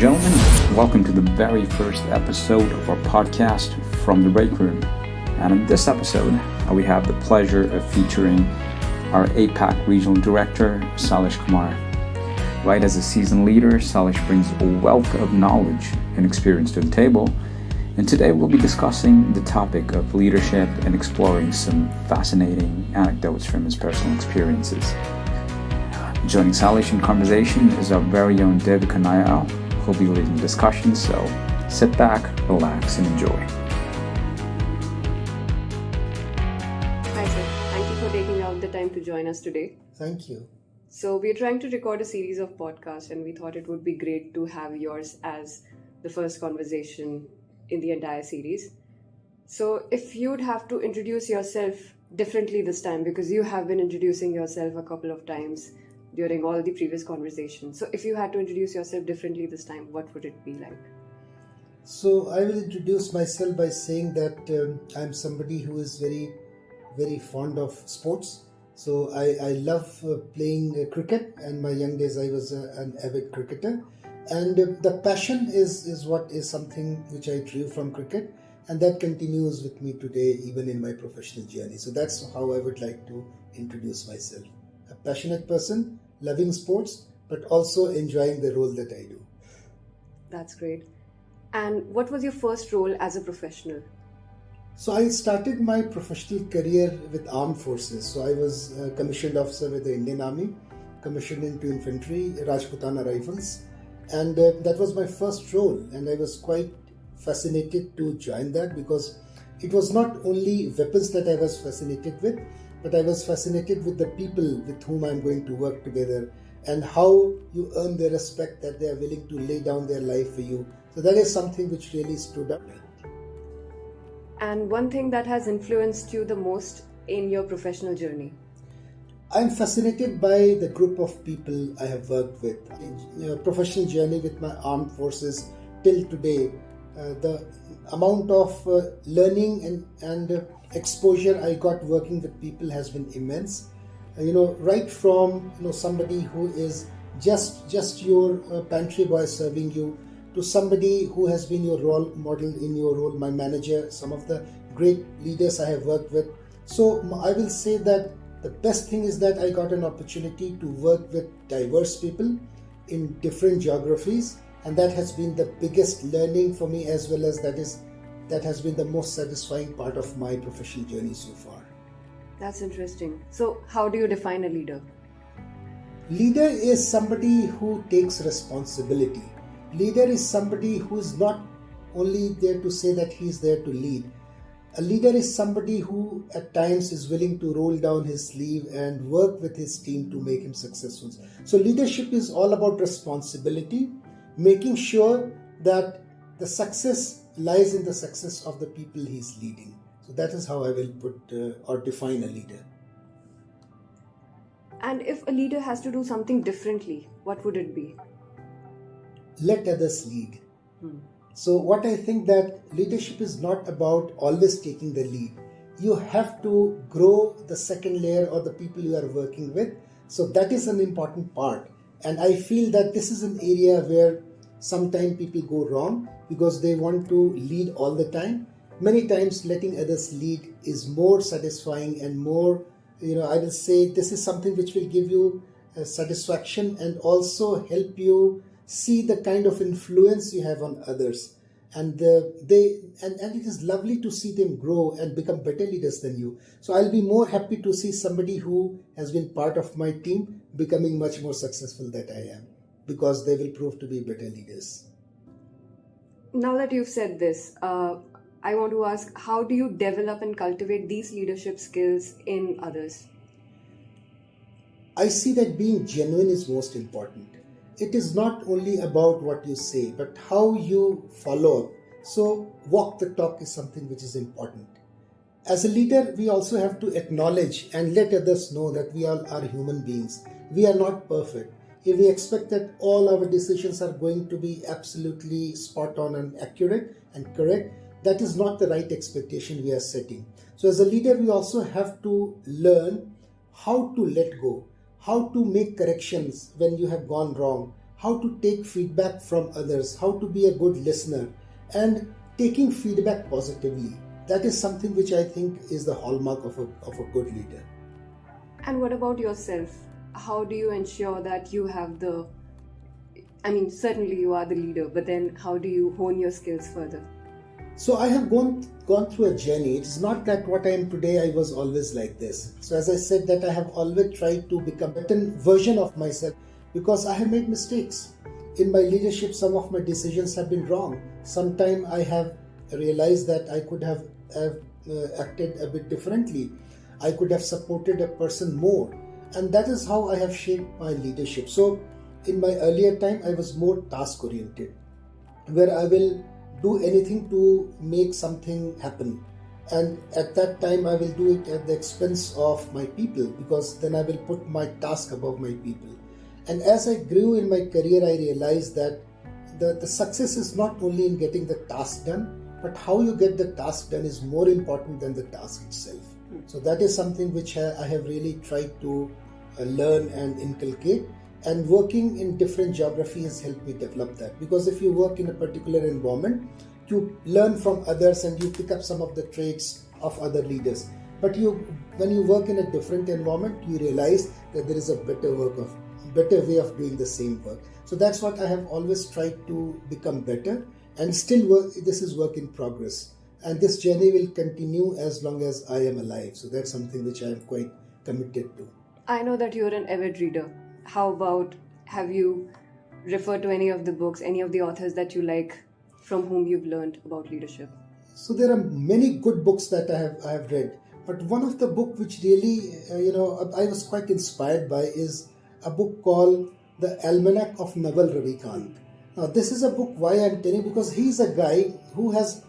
gentlemen, welcome to the very first episode of our podcast from the Breakroom. And in this episode, we have the pleasure of featuring our APAC Regional Director, Salish Kumar. Right, as a seasoned leader, Salish brings a wealth of knowledge and experience to the table. And today we'll be discussing the topic of leadership and exploring some fascinating anecdotes from his personal experiences. Joining Salish in conversation is our very own David Kanayao, who'll be leading the discussion, so sit back, relax, and enjoy. Hi sir, thank you for taking out the time to join us today. Thank you. So we're trying to record a series of podcasts and we thought it would be great to have yours as the first conversation in the entire series. So if you'd have to introduce yourself differently this time, because you have been introducing yourself a couple of times during all the previous conversations. So if you had to introduce yourself differently this time, what would it be like? So I will introduce myself by saying that I'm somebody who is very, very fond of sports. So I love playing cricket, and my young days I was an avid cricketer. And the passion is what is something which I drew from cricket, and that continues with me today, even in my professional journey. So that's how I would like to introduce myself. A passionate person, loving sports, but also enjoying the role that I do. That's great. And what was your first role as a professional? So I started my professional career with armed forces. So I was a commissioned officer with the Indian Army, commissioned into infantry, Rajputana Rifles. And that was my first role. And I was quite fascinated to join that, because it was not only weapons that I was fascinated with, but I was fascinated with the people with whom I'm going to work together and how you earn their respect, that they are willing to lay down their life for you. So that is something which really stood out. And one thing that has influenced you the most in your professional journey? I'm fascinated by the group of people I have worked with. Professional journey with my armed forces till today, the amount of learning and exposure I got working with people has been immense. Right from somebody who is just your pantry boy serving you, to somebody who has been your role model in your role, my manager, some of the great leaders I have worked with. So I will say that the best thing is that I got an opportunity to work with diverse people in different geographies, and that has been the biggest learning for me, as well as that has been the most satisfying part of my professional journey so far. That's interesting. So how do you define a leader? Leader is somebody who takes responsibility. Leader is somebody who is not only there to say that he is there to lead. A leader is somebody who at times is willing to roll down his sleeve and work with his team to make him successful. So leadership is all about responsibility, making sure that the success lies in the success of the people he's leading. So that is how I will put or define a leader. And if a leader has to do something differently, what would it be? Let others lead. So what I think that leadership is not about always taking the lead. You have to grow the second layer or the people you are working with. So that is an important part. And I feel that this is an area where sometimes people go wrong because they want to lead all the time. Many times letting others lead is more satisfying and more, I will say this is something which will give you satisfaction and also help you see the kind of influence you have on others, and it is lovely to see them grow and become better leaders than you. So I'll be more happy to see somebody who has been part of my team becoming much more successful than I am, because they will prove to be better leaders. Now that you've said this, I want to ask, how do you develop and cultivate these leadership skills in others? I see that being genuine is most important. It is not only about what you say, but how you follow up. So walk the talk is something which is important. As a leader, we also have to acknowledge and let others know that we all are human beings. We are not perfect. If we expect that all our decisions are going to be absolutely spot on and accurate and correct, that is not the right expectation we are setting. So as a leader, we also have to learn how to let go, how to make corrections when you have gone wrong, how to take feedback from others, how to be a good listener, and taking feedback positively. That is something which I think is the hallmark of a good leader. And what about yourself? How do you ensure that you have certainly you are the leader, but then how do you hone your skills further? So I have gone through a journey. It's not that what I am today, I was always like this. So as I said, that I have always tried to become a better version of myself, because I have made mistakes. In my leadership, some of my decisions have been wrong. Sometimes I have realized that I could have acted a bit differently. I could have supported a person more. And that is how I have shaped my leadership. So in my earlier time, I was more task oriented, where I will do anything to make something happen. And at that time, I will do it at the expense of my people, because then I will put my task above my people. And as I grew in my career, I realized that the success is not only in getting the task done, but how you get the task done is more important than the task itself. So that is something which I have really tried to learn and inculcate. And working in different geography has helped me develop that, because if you work in a particular environment, you learn from others and you pick up some of the traits of other leaders. But when you work in a different environment, you realize that there is a better way of doing the same work. So that's what I have always tried to become better, and still this is work in progress. And this journey will continue as long as I am alive. So that's something which I am quite committed to. I know that you're an avid reader. How about, have you referred to any of the books, any of the authors that you like, from whom you've learned about leadership? So there are many good books that I have read. But one of the book which really, I was quite inspired by is a book called The Almanac of Naval Ravikant. Now this is a book, why I'm telling, because he's a guy who has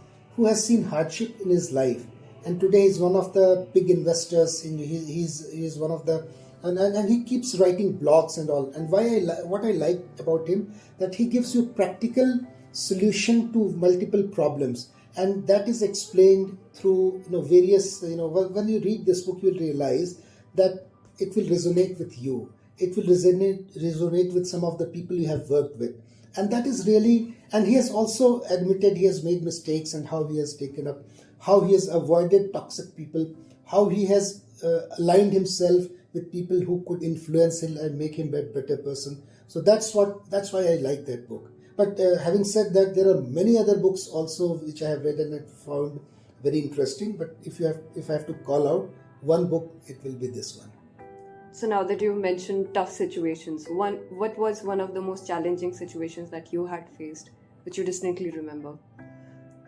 seen hardship in his life. And today he's one of the big investors. He's one of the... And he keeps writing blogs and all. And what I like about him, that he gives you practical solution to multiple problems, and that is explained through various. When you read this book, you'll realize that it will resonate with you. It will resonate with some of the people you have worked with, and that is really. And he has also admitted he has made mistakes, and how he has taken up, how he has avoided toxic people, how he has aligned himself with people who could influence him and make him a better person. So that's why I like that book. But having said that, there are many other books also which I have read and I found very interesting. But if I have to call out one book, it will be this one. So now that you've mentioned tough situations, what was one of the most challenging situations that you had faced, which you distinctly remember?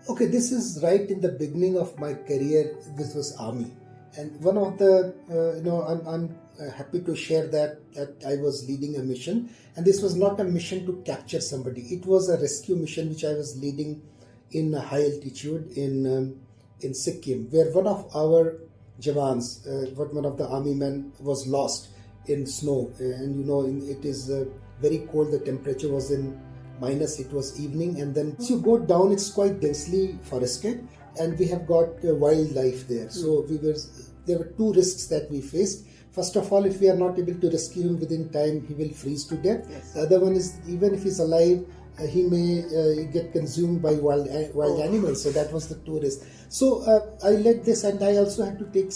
Okay, this is right in the beginning of my career. This was Army. And one of the, I'm happy to share that I was leading a mission, and this was not a mission to capture somebody. It was a rescue mission which I was leading in a high altitude in Sikkim, where one of our Jawans, one of the army men, was lost in snow. And it is very cold. The temperature was in minus. It was evening, and then once you go down, it's quite densely forested. And we have got wildlife there. So there were two risks that we faced. First of all, if we are not able to rescue him within time, he will freeze to death. Yes. The other one is, even if he's alive, he may get consumed by wild animals. So that was the two risks. So I led this, and I also had to keep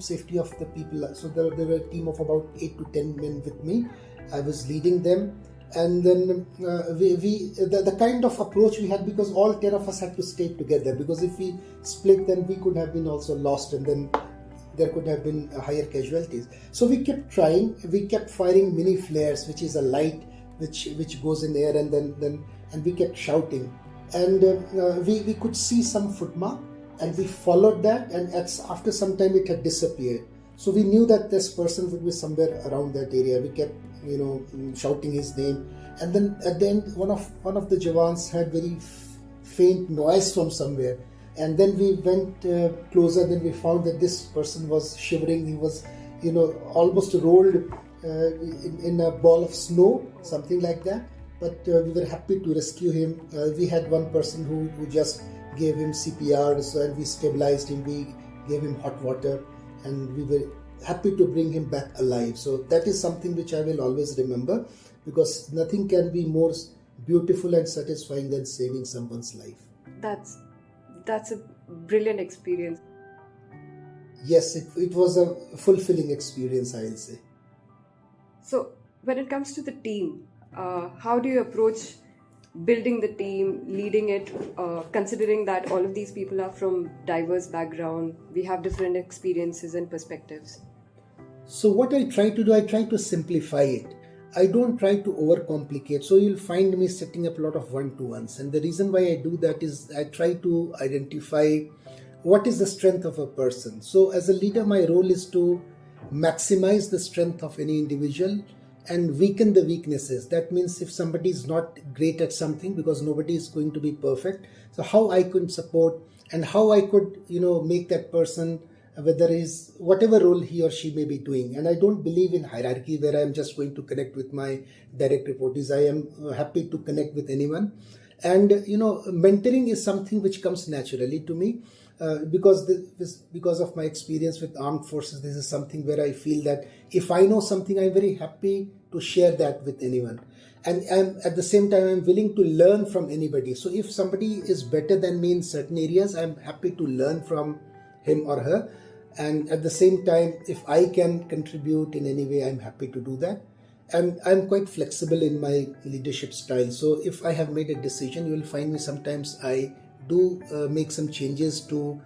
safety of the people. So there were a team of about 8 to 10 men with me. I was leading them. And then the kind of approach we had, because all 10 of us had to stay together, because if we split, then we could have been also lost, and then there could have been higher casualties. So we kept trying. We kept firing mini flares, which is a light which goes in air, and we kept shouting. And we could see some footmark, and we followed that, and after some time it had disappeared. So we knew that this person would be somewhere around that area. We kept shouting his name, and then at the end, one of the Jawans heard very faint noise from somewhere, and then we went closer. Then we found that this person was shivering. He was almost rolled in a ball of snow, something like that. But we were happy to rescue him. We had one person who just gave him CPR, and we stabilized him. We gave him hot water, and we were happy to bring him back alive. So that is something which I will always remember, because nothing can be more beautiful and satisfying than saving someone's life. That's a brilliant experience. Yes, it was a fulfilling experience, I'll say. So when it comes to the team, how do you approach building the team, leading it, considering that all of these people are from diverse background, we have different experiences and perspectives? So what I try to do, I try to simplify it. I don't try to overcomplicate. So you'll find me setting up a lot of one-to-ones. And the reason why I do that is I try to identify what is the strength of a person. So as a leader, my role is to maximize the strength of any individual and weaken the weaknesses. That means if somebody is not great at something, because nobody is going to be perfect, so how I could support and how I could make that person, whether is whatever role he or she may be doing. And I don't believe in hierarchy where I'm just going to connect with my direct reportees. I am happy to connect with anyone. And mentoring is something which comes naturally to me. Because of my experience with armed forces, this is something where I feel that if I know something, I'm very happy to share that with anyone. And at the same time, I'm willing to learn from anybody. So if somebody is better than me in certain areas, I'm happy to learn from him or her. And at the same time, if I can contribute in any way, I'm happy to do that. And I'm quite flexible in my leadership style. So if I have made a decision, you will find me sometimes I do make some changes to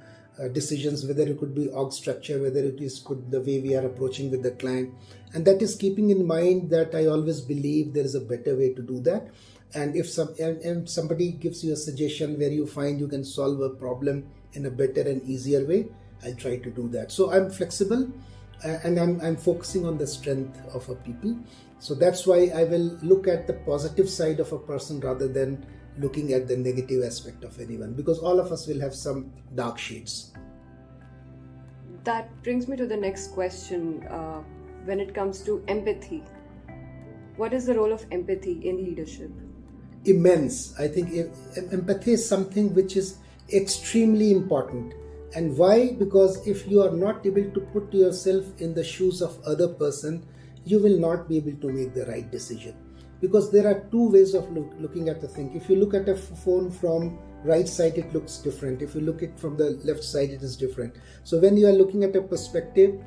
decisions, whether it could be org structure, whether it is the way we are approaching with the client. And that is keeping in mind that I always believe there is a better way to do that. And if somebody gives you a suggestion where you find you can solve a problem in a better and easier way, I'll try to do that. So I'm flexible and I'm focusing on the strength of a people. So that's why I will look at the positive side of a person rather than looking at the negative aspect of anyone, because all of us will have some dark shades. That brings me to the next question. When it comes to empathy, what is the role of empathy in leadership? Immense. I think empathy is something which is extremely important. And why? Because if you are not able to put yourself in the shoes of other person, you will not be able to make the right decision. Because there are two ways of looking at the thing. If you look at a phone from right side, it looks different. If you look at it from the left side, it is different. So when you are looking at a perspective,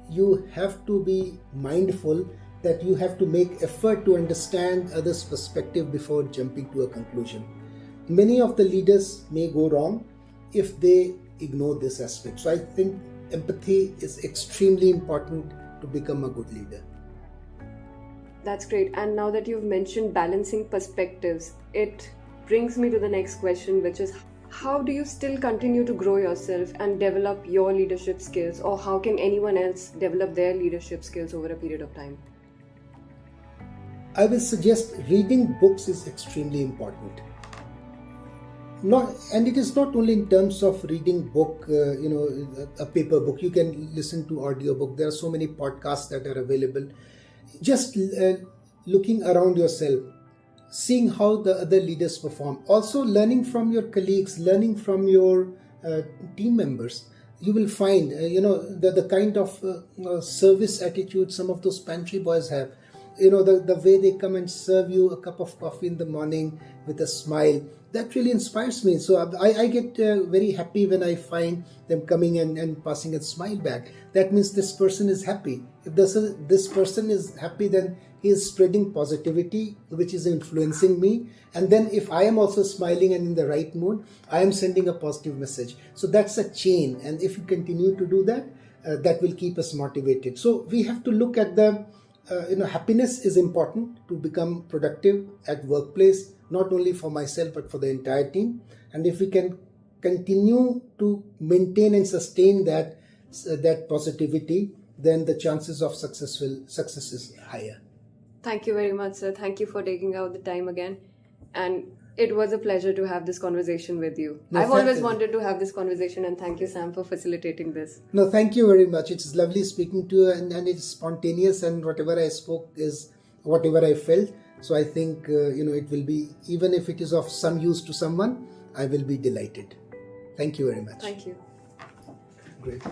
you have to be mindful that you have to make effort to understand others' perspective before jumping to a conclusion. Many of the leaders may go wrong if they ignore this aspect. So I think empathy is extremely important to become a good leader. That's great. And now that you've mentioned balancing perspectives, it brings me to the next question, which is how do you still continue to grow yourself and develop your leadership skills, or how can anyone else develop their leadership skills over a period of time? I will suggest reading books is extremely important. And it is not only in terms of reading book, a paper book. You can listen to audiobook. There are so many podcasts that are available. Just looking around yourself, seeing how the other leaders perform. Also learning from your colleagues, learning from your team members. You will find, the kind of service attitude some of those pantry boys have. The way they come and serve you a cup of coffee in the morning with a smile. That really inspires me. So I get very happy when I find them coming and passing a smile back. That means this person is happy. If this person is happy, then he is spreading positivity, which is influencing me. And then if I am also smiling and in the right mood, I am sending a positive message. So that's a chain. And if you continue to do that, that will keep us motivated. So we have to look at the happiness is important to become productive at workplace, not only for myself but for the entire team. And if we can continue to maintain and sustain that positivity, then the chances of success is higher. Thank you very much, sir. Thank you for taking out the time again. And it was a pleasure to have this conversation with you. I've always wanted to have this conversation, and thank you, Sam, for facilitating this. No, thank you very much. It's lovely speaking to you, and it's spontaneous, and whatever I spoke is whatever I felt. So I think, it will be, even if it is of some use to someone, I will be delighted. Thank you very much. Thank you. Great.